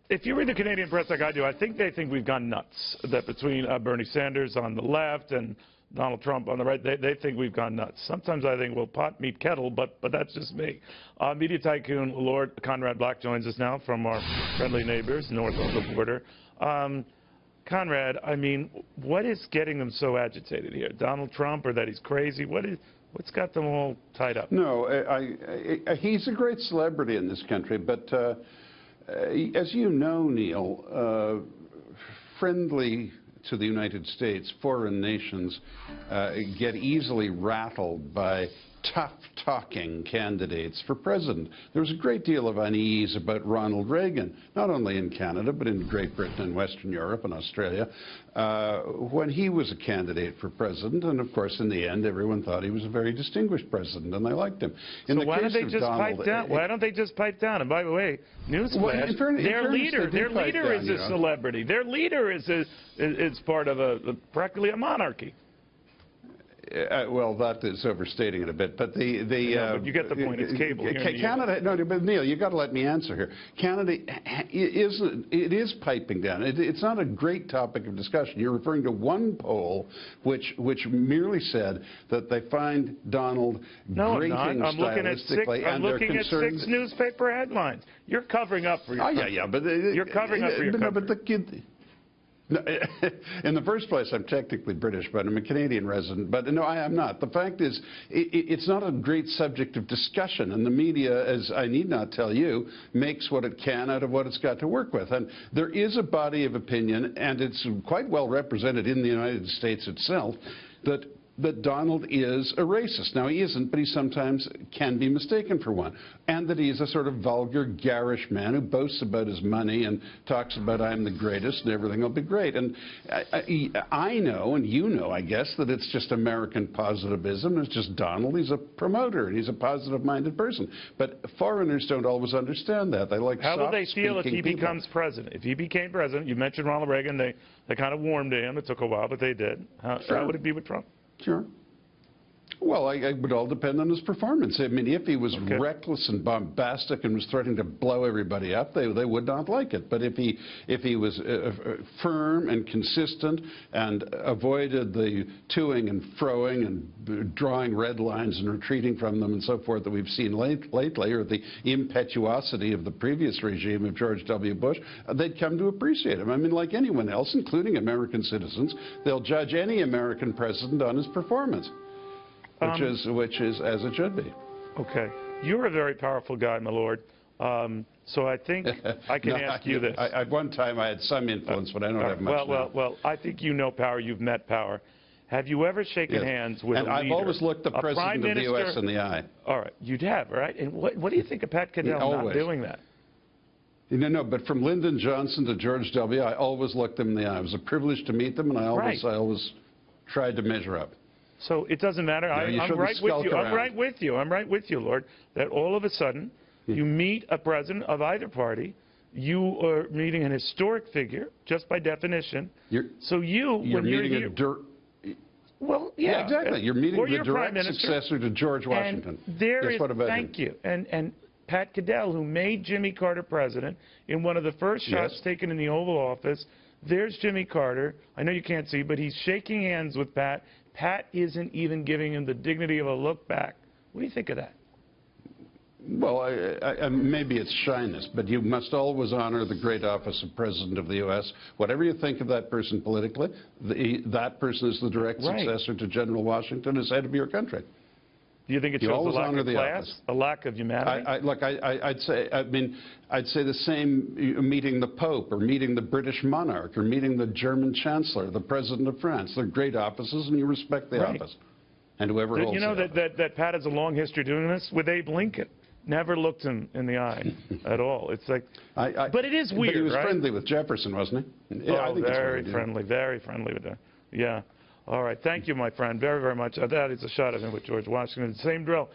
if you read the Canadian press like I do, I think they think we've gone nuts. That between Bernie Sanders on the left and Donald Trump on the right, they think we've gone nuts. Sometimes I think, well, pot meet kettle, but that's just me. Media tycoon Lord Conrad Black joins us now from our friendly neighbors north of the border. Conrad, I mean, what is getting them so agitated here? Donald Trump, or that he's crazy? What's got them all tied up? No, he's a great celebrity in this country, but as you know, Neil, friendly to the United States, foreign nations get easily rattled by tough-talking candidates for president. There was a great deal of unease about Ronald Reagan, not only in Canada, but in Great Britain and Western Europe and Australia, when he was a candidate for president. And, of course, in the end, everyone thought he was a very distinguished president, and they liked him. So why don't they just pipe down? Why don't they just pipe down? And by the way, newsflash, their leader is a celebrity. Their leader is part of practically a monarchy. Well, that is overstating it a bit, but but you get the point. It's cable. Canada, no, but Neil, you got to let me answer here. Canada is piping down. It's not a great topic of discussion. You're referring to one poll, which merely said that they find Donald grating stylistically, I'm looking at six newspaper headlines. You're covering up for your. Oh yeah, but you're covering up for your. No, but the kid. No, in the first place, I'm technically British, but I'm a Canadian resident. But no, I am not. The fact is, it's not a great subject of discussion, and the media, as I need not tell you, makes what it can out of what it's got to work with. And there is a body of opinion, and it's quite well represented in the United States itself, that Donald is a racist. Now, he isn't, but he sometimes can be mistaken for one. And that he's a sort of vulgar, garish man who boasts about his money and talks about, I'm the greatest and everything will be great. And I know, and you know, I guess, that it's just American positivism. It's just Donald. He's a promoter, and he's a positive-minded person. But foreigners don't always understand that. They like How will they feel if he people. becomes president? If he became president, you mentioned Ronald Reagan. They kind of warmed to him. It took a while, but they did. How would it be with Trump? Sure. Well, it would all depend on his performance. I mean, if he was reckless and bombastic and was threatening to blow everybody up, they would not like it. But if he was firm and consistent and avoided the toing and froing and drawing red lines and retreating from them and so forth that we've seen lately, or the impetuosity of the previous regime of George W. Bush, they'd come to appreciate him. I mean, like anyone else, including American citizens, they'll judge any American president on his performance. Which is as it should be. Okay. You're a very powerful guy, my lord. So I think I can ask you this. At one time, I had some influence, but I don't have much now. Well, I think you know power. You've met power. Have you ever shaken hands with a leader? And I've always looked the president of the U.S. in the eye. All right. You'd have, right? And what do you think of Pat Caddell not doing that? No, but from Lyndon Johnson to George W., I always looked them in the eye. It was a privilege to meet them, and I always tried to measure up. So it doesn't matter. I'm right with you. I'm right with you. I'm right with you, Lord, that all of a sudden you meet a president of either party. You are meeting an historic figure, just by definition. You're meeting Well, yeah, exactly. You're meeting the direct successor to George Washington. And thank you. And Pat Caddell, who made Jimmy Carter president in one of the first shots taken in the Oval Office. There's Jimmy Carter. I know you can't see, but he's shaking hands with Pat. Pat isn't even giving him the dignity of a look back. What do you think of that? Well, maybe it's shyness, but you must always honor the great office of President of the U.S. Whatever you think of that person politically, that person is the direct successor to General Washington as head of your country. Do you think it shows a lack of class, a lack of humanity? I'd say the same meeting the Pope or meeting the British monarch or meeting the German Chancellor, the President of France. They're great offices, and you respect the office. And whoever holds it. You know that Pat has a long history doing this with Abe Lincoln. Never looked him in the eye at all. It's like, but it is weird, But he was friendly with Jefferson, wasn't he? Yeah, I think very friendly with that. Yeah. All right. Thank you, my friend, very, very much. That is a shot at him with George Washington. Same drill.